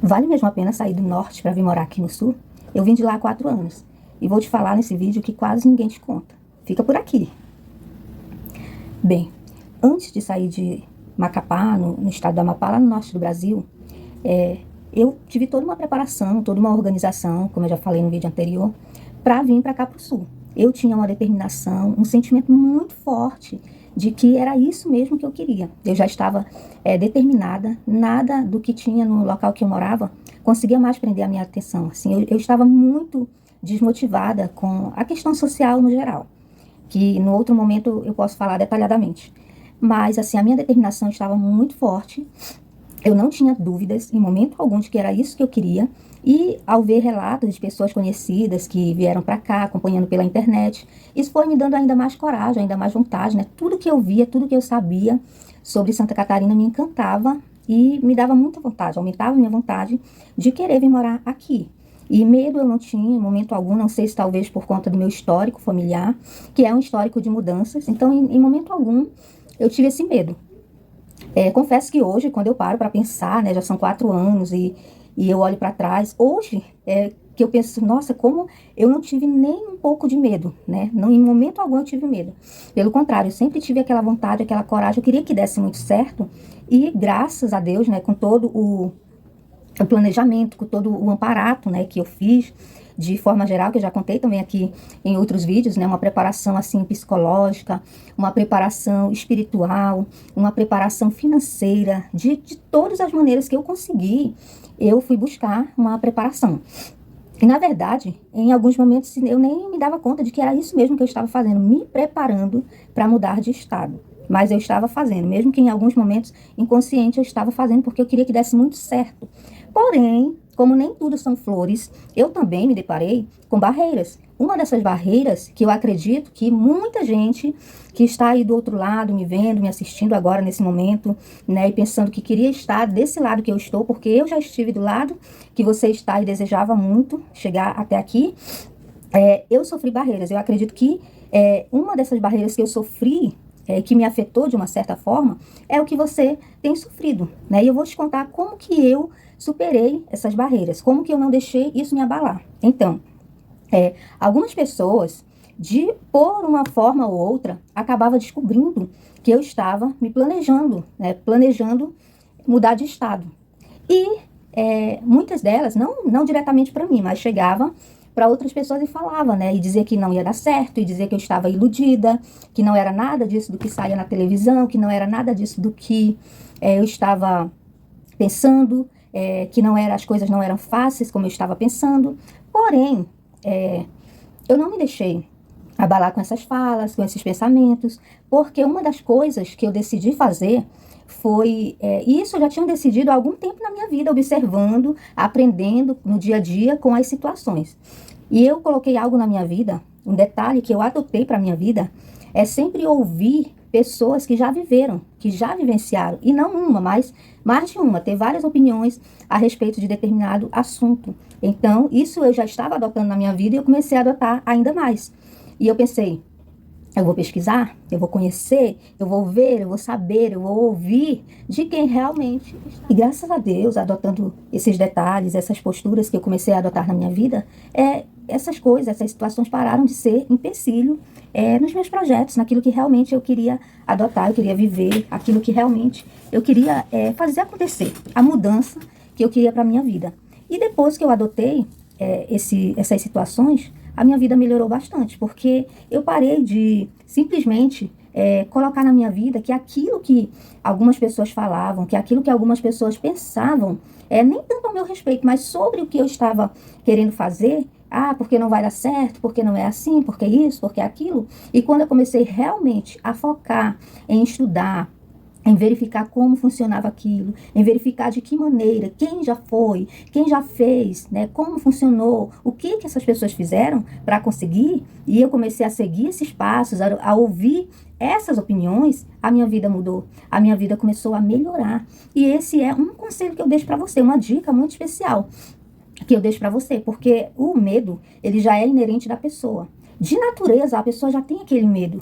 Vale mesmo a pena sair do norte para vir morar aqui no sul? Eu vim de lá há 4 anos e vou te falar nesse vídeo que quase ninguém te conta. Fica por aqui. Bem, antes de sair de Macapá, no estado do Amapá, lá no norte do Brasil, eu tive toda uma preparação, toda uma organização, como eu já falei no vídeo anterior, para vir para cá para o sul. Eu tinha uma determinação, um sentimento muito forte de que era isso mesmo que eu queria. Eu já estava determinada, nada do que tinha no local que eu morava conseguia mais prender a minha atenção. Assim, eu estava muito desmotivada com a questão social no geral, que no outro momento eu posso falar detalhadamente. Mas, assim, a minha determinação estava muito forte. Eu não tinha dúvidas em momento algum de que era isso que eu queria. E ao ver relatos de pessoas conhecidas que vieram para cá, acompanhando pela internet, isso foi me dando ainda mais coragem, ainda mais vontade, né? Tudo que eu via, tudo que eu sabia sobre Santa Catarina me encantava e me dava muita vontade, aumentava a minha vontade de querer vir morar aqui. E medo eu não tinha em momento algum, não sei se talvez por conta do meu histórico familiar, que é um histórico de mudanças. Então, em momento algum, eu tive esse medo. Confesso que hoje, quando eu paro para pensar, né, já são 4 anos e eu olho para trás, hoje que eu penso, nossa, como eu não tive nem um pouco de medo, né? Não, em momento algum eu tive medo. Pelo contrário, eu sempre tive aquela vontade, aquela coragem, eu queria que desse muito certo e graças a Deus, né, com todo o planejamento, com todo o amparato, né, que eu fiz, de forma geral, que eu já contei também aqui em outros vídeos, né, uma preparação assim psicológica, uma preparação espiritual, uma preparação financeira, de todas as maneiras que eu consegui, eu fui buscar uma preparação. E, na verdade, em alguns momentos eu nem me dava conta de que era isso mesmo que eu estava fazendo, me preparando para mudar de estado. Mas eu estava fazendo, mesmo que em alguns momentos inconsciente eu estava fazendo, porque eu queria que desse muito certo. Porém, como nem tudo são flores, eu também me deparei com barreiras. Uma dessas barreiras, que eu acredito que muita gente que está aí do outro lado, me vendo, me assistindo agora nesse momento, né, e pensando que queria estar desse lado que eu estou, porque eu já estive do lado que você está e desejava muito chegar até aqui, eu sofri barreiras. Eu acredito que uma dessas barreiras que eu sofri, que me afetou de uma certa forma, é o que você tem sofrido, né? E eu vou te contar como que eu superei essas barreiras, como que eu não deixei isso me abalar. Então, algumas pessoas, por uma forma ou outra, acabavam descobrindo que eu estava me planejando, né? Planejando mudar de estado. E muitas delas, não diretamente para mim, mas chegavam para outras pessoas e falava, né? E dizia que não ia dar certo, e dizia que eu estava iludida, que não era nada disso do que saía na televisão, que não era nada disso do que eu estava pensando, que as coisas não eram fáceis como eu estava pensando. Porém, eu não me deixei abalar com essas falas, com esses pensamentos, porque uma das coisas que eu decidi fazer foi, e isso eu já tinha decidido há algum tempo na minha vida, observando, aprendendo no dia a dia com as situações. E eu coloquei algo na minha vida, um detalhe que eu adotei para a minha vida, é sempre ouvir pessoas que já viveram, que já vivenciaram, e não uma, mas mais de uma, ter várias opiniões a respeito de determinado assunto. Então, isso eu já estava adotando na minha vida e eu comecei a adotar ainda mais. E eu pensei, eu vou pesquisar, eu vou conhecer, eu vou ver, eu vou saber, eu vou ouvir de quem realmente... E graças a Deus, adotando esses detalhes, essas posturas que eu comecei a adotar na minha vida, essas coisas, essas situações pararam de ser empecilho nos meus projetos, naquilo que realmente eu queria adotar, eu queria viver, aquilo que realmente eu queria fazer acontecer, a mudança que eu queria para a minha vida. E depois que eu adotei essas situações, a minha vida melhorou bastante, porque eu parei de simplesmente colocar na minha vida que aquilo que algumas pessoas falavam, que aquilo que algumas pessoas pensavam, nem tanto ao meu respeito, mas sobre o que eu estava querendo fazer, porque não vai dar certo, porque não é assim, porque isso, porque aquilo. E quando eu comecei realmente a focar em estudar, em verificar como funcionava aquilo, em verificar de que maneira, quem já foi, quem já fez, né, como funcionou, o que essas pessoas fizeram para conseguir, e eu comecei a seguir esses passos, a ouvir essas opiniões, a minha vida mudou, a minha vida começou a melhorar. E esse é um conselho que eu deixo para você, uma dica muito especial que eu deixo para você, porque o medo, ele já é inerente da pessoa. De natureza, a pessoa já tem aquele medo.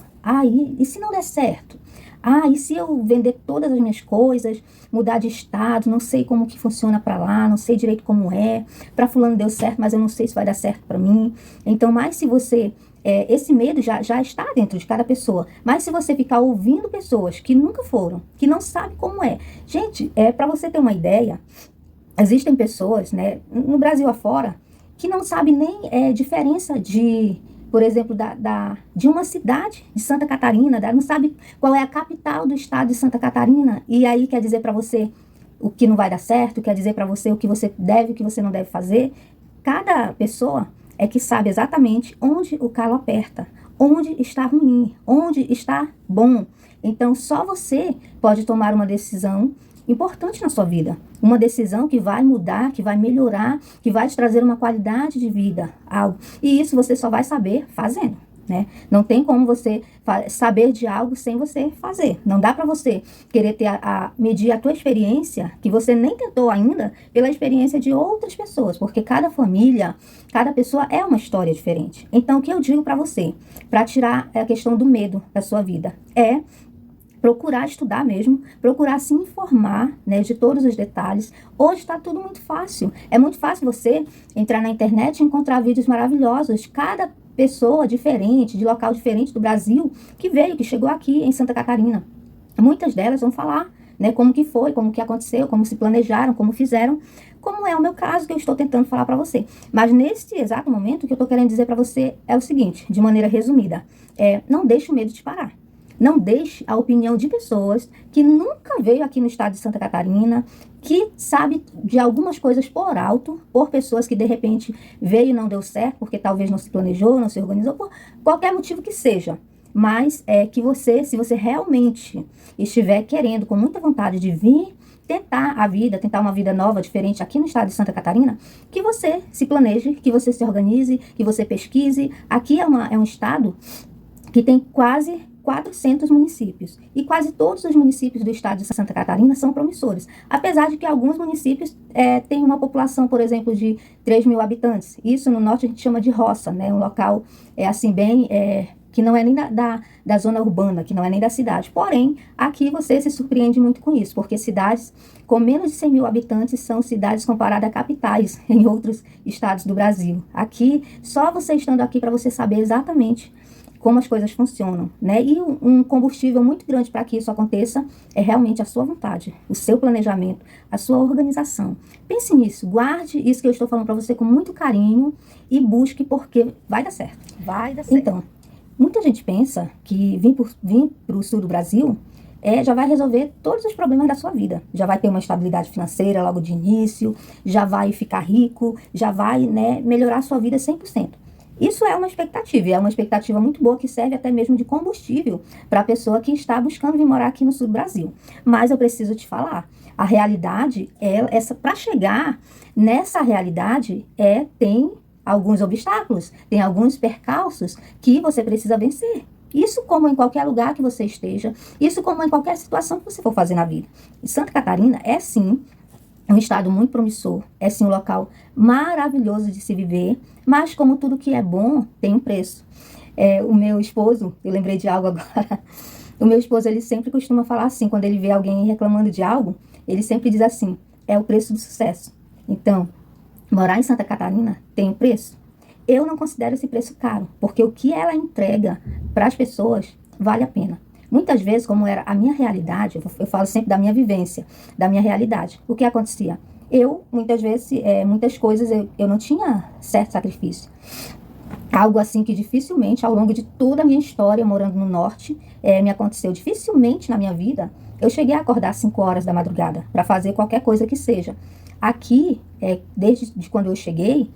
E se não der certo? Ah, e se eu vender todas as minhas coisas, mudar de estado, não sei como que funciona para lá, não sei direito como é, para fulano deu certo, mas eu não sei se vai dar certo para mim. Então, mas se você, esse medo já está dentro de cada pessoa, mas se você ficar ouvindo pessoas que nunca foram, que não sabem como é. Gente, para você ter uma ideia, existem pessoas, né, no Brasil afora, que não sabem nem diferença de, por exemplo, de uma cidade de Santa Catarina, não sabe qual é a capital do estado de Santa Catarina, e aí quer dizer para você o que não vai dar certo, quer dizer para você o que você deve e o que você não deve fazer. Cada pessoa é que sabe exatamente onde o calo aperta, onde está ruim, onde está bom. Então, só você pode tomar uma decisão importante na sua vida. Uma decisão que vai mudar, que vai melhorar, que vai te trazer uma qualidade de vida, algo. E isso você só vai saber fazendo, né? Não tem como você saber de algo sem você fazer. Não dá para você querer medir a tua experiência, que você nem tentou ainda, pela experiência de outras pessoas, porque cada família, cada pessoa é uma história diferente. Então, o que eu digo para você, para tirar a questão do medo da sua vida, é procurar estudar mesmo, procurar se informar, né, de todos os detalhes. Hoje está tudo muito fácil. É muito fácil você entrar na internet e encontrar vídeos maravilhosos. Cada pessoa diferente, de local diferente do Brasil, que chegou aqui em Santa Catarina. Muitas delas vão falar, né, como que foi, como que aconteceu, como se planejaram, como fizeram, como é o meu caso que eu estou tentando falar para você. Mas nesse exato momento, o que eu estou querendo dizer para você é o seguinte, de maneira resumida, não deixe o medo te parar. Não deixe a opinião de pessoas que nunca veio aqui no estado de Santa Catarina, que sabe de algumas coisas por alto, por pessoas que de repente veio e não deu certo, porque talvez não se planejou, não se organizou, por qualquer motivo que seja. Mas que você, se você realmente estiver querendo, com muita vontade de vir tentar a vida, tentar uma vida nova, diferente aqui no estado de Santa Catarina, que você se planeje, que você se organize, que você pesquise. Aqui é um estado que tem quase 400 municípios. E quase todos os municípios do estado de Santa Catarina são promissores. Apesar de que alguns municípios têm uma população, por exemplo, de 3 mil habitantes. Isso no norte a gente chama de roça, né? Um local assim bem... que não é nem da zona urbana, que não é nem da cidade. Porém, aqui você se surpreende muito com isso, porque cidades com menos de 100 mil habitantes são cidades comparadas a capitais em outros estados do Brasil. Aqui, só você estando aqui para você saber exatamente como as coisas funcionam, né? E um combustível muito grande para que isso aconteça é realmente a sua vontade, o seu planejamento, a sua organização. Pense nisso, guarde isso que eu estou falando para você com muito carinho e busque, porque vai dar certo. Vai dar certo. Então, muita gente pensa que vir para o sul do Brasil já vai resolver todos os problemas da sua vida. Já vai ter uma estabilidade financeira logo de início, já vai ficar rico, já vai, né, melhorar a sua vida 100%. Isso é uma expectativa, e é uma expectativa muito boa que serve até mesmo de combustível para a pessoa que está buscando vir morar aqui no sul do Brasil. Mas eu preciso te falar, a realidade, para chegar nessa realidade, tem alguns obstáculos, tem alguns percalços que você precisa vencer. Isso como em qualquer lugar que você esteja, isso como em qualquer situação que você for fazer na vida. E Santa Catarina é sim um estado muito promissor, é sim um local maravilhoso de se viver, mas como tudo que é bom, tem um preço. O meu esposo, eu lembrei de algo agora, o meu esposo, ele sempre costuma falar assim, quando ele vê alguém reclamando de algo, ele sempre diz assim, é o preço do sucesso. Então, morar em Santa Catarina tem um preço? Eu não considero esse preço caro, porque o que ela entrega para as pessoas vale a pena. Muitas vezes, como era a minha realidade, eu falo sempre da minha vivência, da minha realidade. O que acontecia? Muitas vezes, muitas coisas, eu não tinha certo sacrifício. Algo assim que dificilmente, ao longo de toda a minha história, morando no norte, me aconteceu. Dificilmente na minha vida, eu cheguei a acordar às 5 horas da madrugada, para fazer qualquer coisa que seja. Aqui, desde quando eu cheguei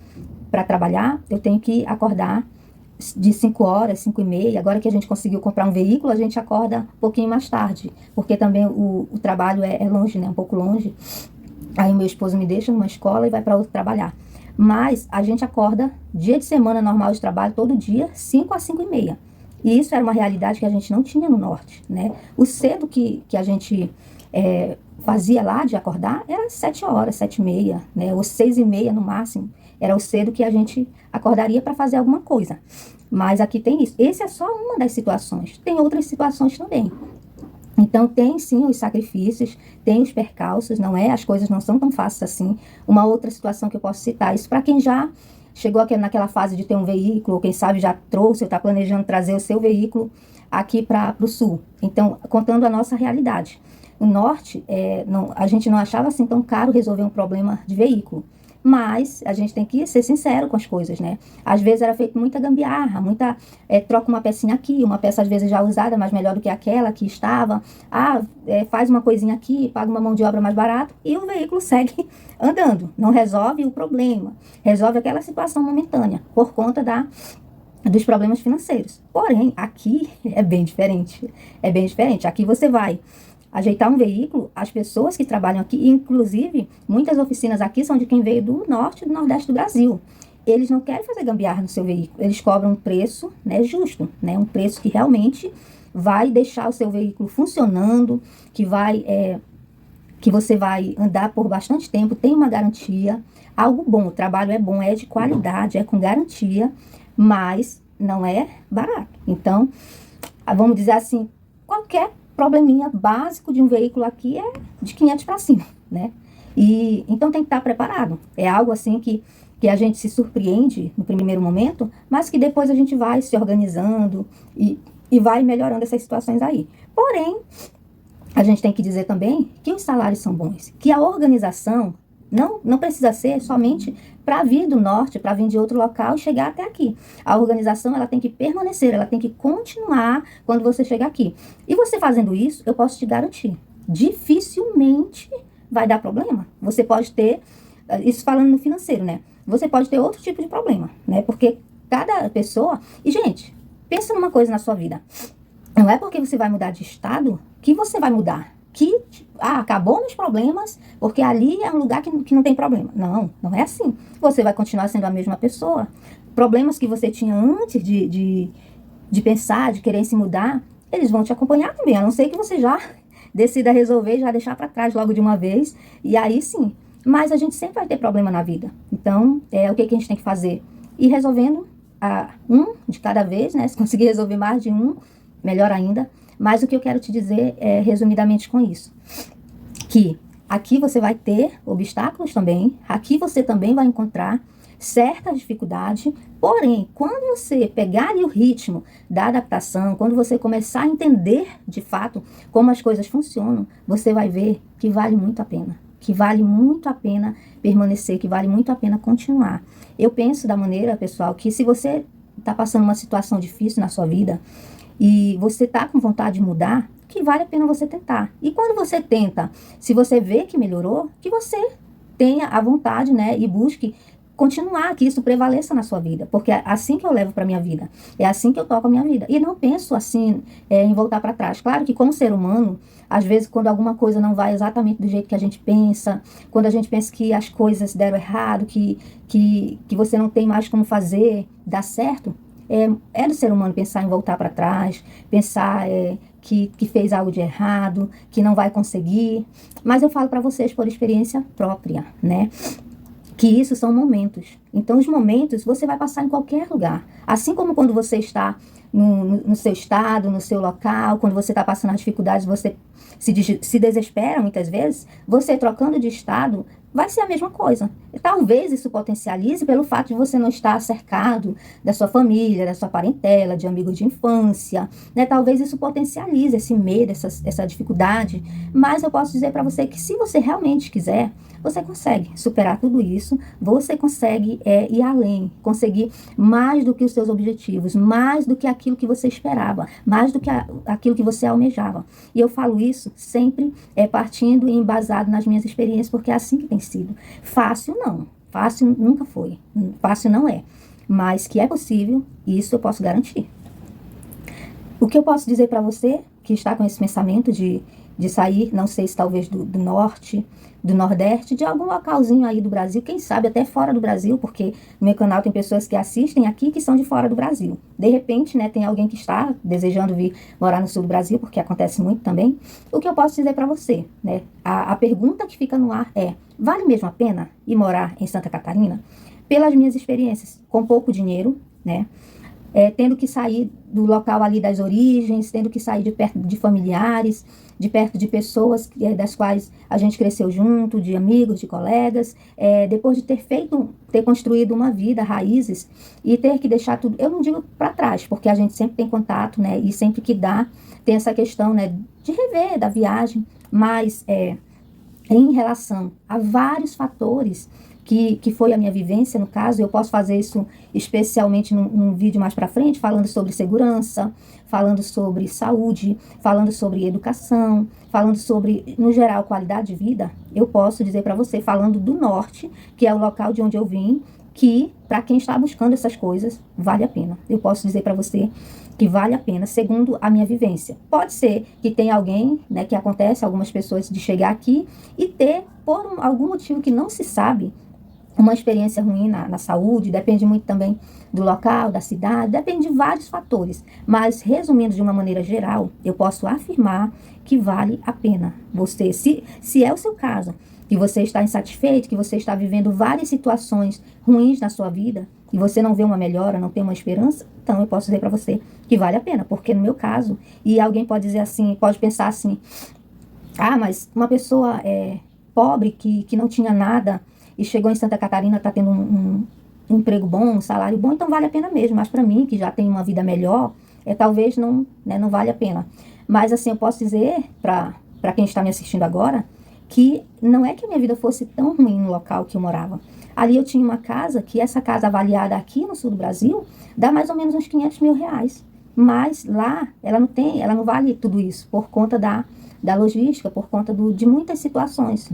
para trabalhar, eu tenho que acordar de 5 horas, 5 e meia. Agora que a gente conseguiu comprar um veículo, a gente acorda um pouquinho mais tarde, porque também o trabalho é longe, né? Um pouco longe. Aí o meu esposo me deixa numa escola e vai para outra trabalhar. Mas a gente acorda dia de semana normal de trabalho, todo dia, 5 a 5 e meia. E isso era uma realidade que a gente não tinha no norte, né? O cedo que a gente fazia lá de acordar era 7 horas, 7 e meia, né? Ou 6 e meia no máximo. Era o cedo que a gente acordaria para fazer alguma coisa. Mas aqui tem isso. Essa é só uma das situações. Tem outras situações também. Então, tem sim os sacrifícios, tem os percalços, não é? As coisas não são tão fáceis assim. Uma outra situação que eu posso citar, isso para quem já chegou aqui naquela fase de ter um veículo, ou quem sabe já trouxe, ou está planejando trazer o seu veículo aqui para o sul. Então, contando a nossa realidade. O norte, a gente não achava assim tão caro resolver um problema de veículo. Mas a gente tem que ser sincero com as coisas, né? Às vezes era feito muita gambiarra, troca uma pecinha aqui, uma peça às vezes já usada, mas melhor do que aquela que estava. Faz uma coisinha aqui, paga uma mão de obra mais barata e o veículo segue andando. Não resolve o problema, resolve aquela situação momentânea por conta dos problemas financeiros. Porém, aqui é bem diferente. É bem diferente. Aqui você vai ajeitar um veículo, as pessoas que trabalham aqui, inclusive, muitas oficinas aqui são de quem veio do norte e do nordeste do Brasil. Eles não querem fazer gambiarra no seu veículo, eles cobram um preço, né, justo, né, um preço que realmente vai deixar o seu veículo funcionando, que você vai andar por bastante tempo, tem uma garantia, algo bom, o trabalho é bom, é de qualidade, é com garantia, mas não é barato. Então, vamos dizer assim, qualquer probleminha básico de um veículo aqui é de 500 para cima, né? E então tem que estar preparado. É algo assim que a gente se surpreende no primeiro momento, mas que depois a gente vai se organizando e vai melhorando essas situações aí. Porém, a gente tem que dizer também que os salários são bons, que a organização não precisa ser somente para vir do norte, para vir de outro local e chegar até aqui. A organização ela tem que permanecer, ela tem que continuar quando você chegar aqui. E você fazendo isso, eu posso te garantir, dificilmente vai dar problema. Você pode ter, isso falando no financeiro, né? Você pode ter outro tipo de problema, né? Porque cada pessoa... E, gente, pensa numa coisa na sua vida. Não é porque você vai mudar de estado que você vai mudar. Acabou meus problemas, porque ali é um lugar que não tem problema. Não é assim. Você vai continuar sendo a mesma pessoa. Problemas que você tinha antes de pensar, de querer se mudar, eles vão te acompanhar também, a não ser que você já decida resolver, já deixar para trás logo de uma vez, e aí sim. Mas a gente sempre vai ter problema na vida. Então, o que a gente tem que fazer? Ir resolvendo um de cada vez, né? Se conseguir resolver mais de um, melhor ainda. Mas o que eu quero te dizer é, resumidamente com isso, que aqui você vai ter obstáculos também, aqui você também vai encontrar certas dificuldades, porém, quando você pegar ali o ritmo da adaptação, quando você começar a entender de fato como as coisas funcionam, você vai ver que vale muito a pena. Que vale muito a pena permanecer, que vale muito a pena continuar. Eu penso da maneira, pessoal, que se você está passando uma situação difícil na sua vida, e você está com vontade de mudar, que vale a pena você tentar. E quando você tenta, se você vê que melhorou, que você tenha a vontade, né, e busque continuar, que isso prevaleça na sua vida, porque é assim que eu levo para minha vida, é assim que eu toco a minha vida. E não penso assim em voltar para trás. Claro que como ser humano, às vezes quando alguma coisa não vai exatamente do jeito que a gente pensa, quando a gente pensa que as coisas deram errado, que você não tem mais como fazer, dar certo, é do ser humano pensar em voltar para trás, pensar que fez algo de errado, que não vai conseguir. Mas eu falo para vocês por experiência própria, né? Que isso são momentos. Então, os momentos você vai passar em qualquer lugar. Assim como quando você está no seu estado, no seu local, quando você está passando as dificuldades, você se desespera muitas vezes, você trocando de estado vai ser a mesma coisa. Talvez isso potencialize pelo fato de você não estar cercado da sua família, da sua parentela, de amigos de infância, né? Talvez isso potencialize esse medo, essa dificuldade, mas eu posso dizer para você que se você realmente quiser, você consegue superar tudo isso, você consegue ir além, conseguir mais do que os seus objetivos, mais do que aquilo que você esperava, mais do que aquilo que você almejava. E eu falo isso sempre partindo e embasado nas minhas experiências, porque é assim que tem sido. Fácil não, fácil nunca foi, fácil não é, mas que é possível, isso eu posso garantir. O que eu posso dizer para você que está com esse pensamento de sair, não sei se talvez do norte, do nordeste, de algum localzinho aí do Brasil, quem sabe até fora do Brasil, porque no meu canal tem pessoas que assistem aqui que são de fora do Brasil. De repente, né, tem alguém que está desejando vir morar no sul do Brasil, porque acontece muito também. O que eu posso dizer para você, né? A pergunta que fica no ar é, vale mesmo a pena ir morar em Santa Catarina? Pelas minhas experiências, com pouco dinheiro, né? tendo que sair do local ali das origens, tendo que sair de perto de familiares, de perto de pessoas das quais a gente cresceu junto, de amigos, de colegas, depois de ter construído uma vida, raízes, e ter que deixar tudo, eu não digo para trás, porque a gente sempre tem contato, né, e sempre que dá, tem essa questão, né, de rever da viagem, mas em relação a vários fatores que foi a minha vivência, no caso, eu posso fazer isso especialmente num vídeo mais para frente, falando sobre segurança, falando sobre saúde, falando sobre educação, falando sobre, no geral, qualidade de vida. Eu posso dizer para você, falando do norte, que é o local de onde eu vim, que para quem está buscando essas coisas, vale a pena. Eu posso dizer para você que vale a pena, segundo a minha vivência. Pode ser que tenha alguém, né, que acontece, algumas pessoas de chegar aqui e ter, por algum motivo que não se sabe, uma experiência ruim na saúde, depende muito também do local, da cidade, depende de vários fatores. Mas, resumindo de uma maneira geral, eu posso afirmar que vale a pena. Você, se é o seu caso, que você está insatisfeito, que você está vivendo várias situações ruins na sua vida, e você não vê uma melhora, não tem uma esperança, então eu posso dizer para você que vale a pena, porque no meu caso, e alguém pode dizer assim, pode pensar assim, mas uma pessoa pobre que não tinha nada e chegou em Santa Catarina, está tendo um emprego bom, um salário bom, então vale a pena mesmo. Mas para mim, que já tenho uma vida melhor, talvez não, né, não vale a pena. Mas assim, eu posso dizer para quem está me assistindo agora, que não é que a minha vida fosse tão ruim no local que eu morava. Ali eu tinha uma casa, que essa casa avaliada aqui no sul do Brasil, dá mais ou menos uns 500 mil reais. Mas lá, ela não vale tudo isso, por conta da logística, por conta de muitas situações,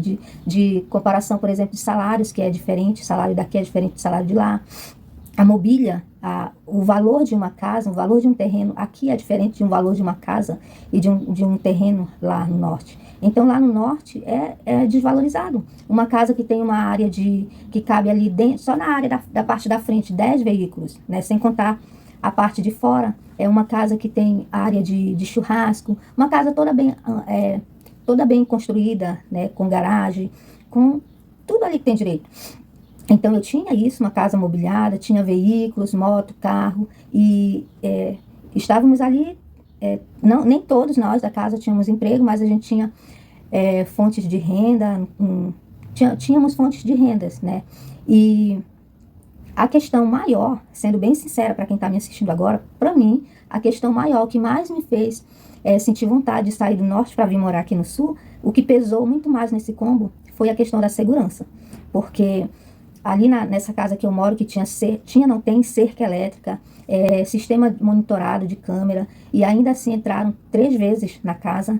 de comparação, por exemplo, de salários, que é diferente, o salário daqui é diferente do salário de lá. A mobília, o valor de uma casa, o valor de um terreno aqui é diferente de um valor de uma casa e de um terreno lá no norte. Então, lá no norte é desvalorizado. Uma casa que tem uma área que cabe ali dentro, só na área da parte da frente, 10 veículos, né, sem contar a parte de fora, é uma casa que tem área de churrasco, uma casa toda bem construída, né, com garagem, com tudo ali que tem direito. Então eu tinha isso, uma casa mobiliada, tinha veículos, moto, carro, e estávamos ali, nem todos nós da casa tínhamos emprego, mas a gente tinha fontes de renda, tínhamos fontes de rendas, né, e a questão maior, sendo bem sincera para quem está me assistindo agora, para mim, a questão maior que mais me fez sentir vontade de sair do norte para vir morar aqui no sul, o que pesou muito mais nesse combo foi a questão da segurança. Porque ali nessa casa que eu moro, que não tem cerca elétrica, sistema monitorado de câmera, e ainda assim entraram 3 vezes na casa,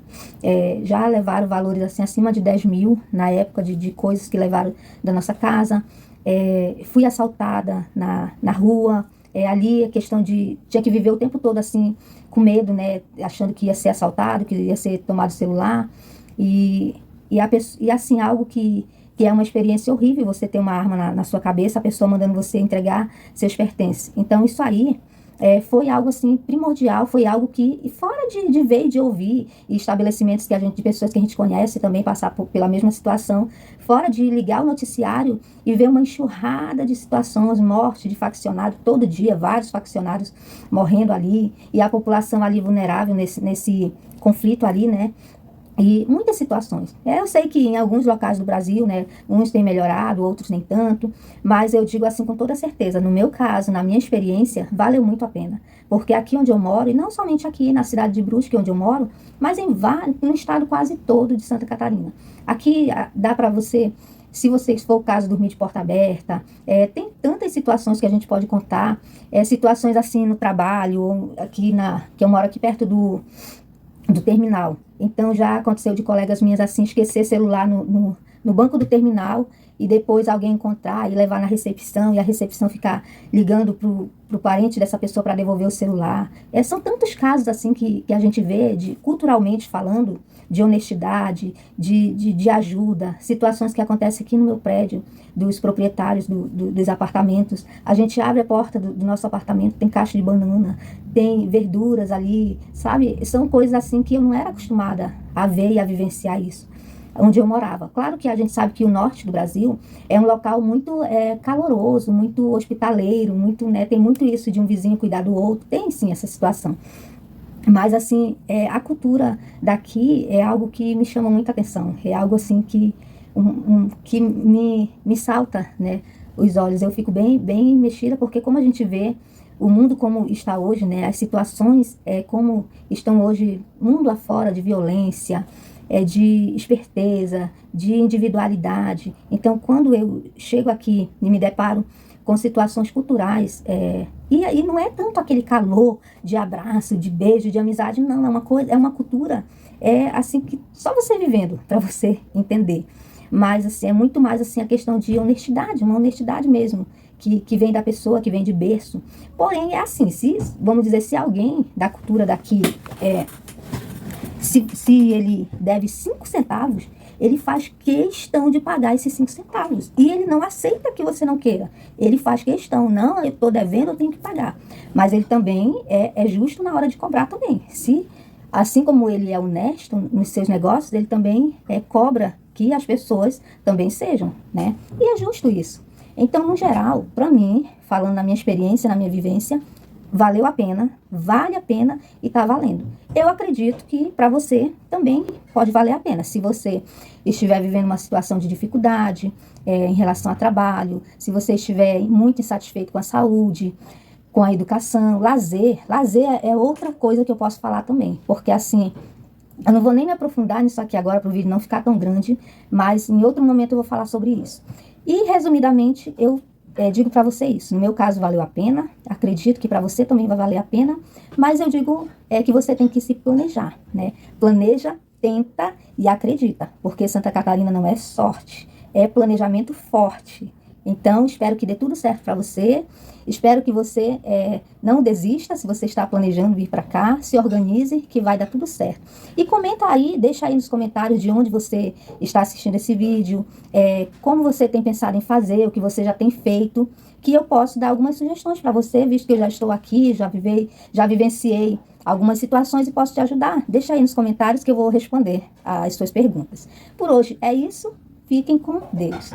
já levaram valores assim, acima de 10 mil na época de coisas que levaram da nossa casa. Fui assaltada na rua, ali a questão tinha que viver o tempo todo assim, com medo, né, achando que ia ser assaltado, que ia ser tomado o celular, e assim, algo que é uma experiência horrível, você ter uma arma na sua cabeça, a pessoa mandando você entregar seus pertences. Então isso aí foi algo assim primordial, foi algo que, fora de ver e de ouvir, e estabelecimentos de pessoas que a gente conhece também passar pela mesma situação, fora de ligar o noticiário e ver uma enxurrada de situações, morte de faccionado, todo dia, vários faccionados morrendo ali, e a população ali vulnerável nesse conflito ali, né? E muitas situações. Eu sei que em alguns locais do Brasil, né, uns têm melhorado, outros nem tanto, mas eu digo assim com toda certeza, no meu caso, na minha experiência, valeu muito a pena. Porque aqui onde eu moro, e não somente aqui na cidade de Brusque, onde eu moro, mas no estado quase todo de Santa Catarina. Aqui dá para você, se for o caso, dormir de porta aberta, tem tantas situações que a gente pode contar, situações assim no trabalho, aqui que eu moro aqui perto do terminal. Então já aconteceu de colegas minhas assim, esquecer celular no banco do terminal e depois alguém encontrar e levar na recepção e a recepção ficar ligando pro parente dessa pessoa para devolver o celular. São tantos casos assim que a gente vê, culturalmente falando, de honestidade, de ajuda, situações que acontecem aqui no meu prédio, dos proprietários dos apartamentos. A gente abre a porta do nosso apartamento, tem caixa de banana, tem verduras ali, sabe? São coisas assim que eu não era acostumada a ver e a vivenciar isso. onde eu morava. Claro que a gente sabe que o norte do Brasil é um local muito caloroso, muito hospitaleiro, muito, né, tem muito isso de um vizinho cuidar do outro, tem sim essa situação. Mas, assim, a cultura daqui é algo que me chama muita atenção, é algo, assim, que, que me salta, né, os olhos. Eu fico bem, bem mexida, porque como a gente vê o mundo como está hoje, né, as situações como estão hoje, mundo afora de violência, de esperteza, de individualidade. Então, quando eu chego aqui e me deparo com situações culturais, e aí não é tanto aquele calor de abraço, de beijo, de amizade, não, é uma cultura, assim, que só você vivendo para você entender. Mas, assim, é muito mais, assim, a questão de honestidade, uma honestidade mesmo, que vem da pessoa, que vem de berço. Porém, é assim, vamos dizer, se alguém da cultura daqui, se ele deve 5 centavos, ele faz questão de pagar esses 5 centavos. E ele não aceita que você não queira. Ele faz questão, não, eu estou devendo, eu tenho que pagar. Mas ele também é justo na hora de cobrar também. Assim como ele é honesto nos seus negócios, ele também cobra que as pessoas também sejam, né? E é justo isso. Então, no geral, para mim, falando na minha experiência, na minha vivência, valeu a pena, vale a pena e está valendo. Eu acredito que para você também pode valer a pena. Se você estiver vivendo uma situação de dificuldade em relação ao trabalho, se você estiver muito insatisfeito com a saúde, com a educação, lazer é outra coisa que eu posso falar também, porque assim, eu não vou nem me aprofundar nisso aqui agora para o vídeo não ficar tão grande, mas em outro momento eu vou falar sobre isso. E resumidamente, eu digo para você isso. No meu caso, valeu a pena. Acredito que para você também vai valer a pena. Mas eu digo que você tem que se planejar, né? Planeja, tenta e acredita. Porque Santa Catarina não é sorte. É planejamento forte. Então, espero que dê tudo certo para você. Espero que você não desista se você está planejando vir para cá. Se organize que vai dar tudo certo. E comenta aí, deixa aí nos comentários de onde você está assistindo esse vídeo, como você tem pensado em fazer, o que você já tem feito, que eu posso dar algumas sugestões para você, visto que eu já estou aqui, já vivenciei algumas situações e posso te ajudar. Deixa aí nos comentários que eu vou responder as suas perguntas. Por hoje é isso. Fiquem com Deus.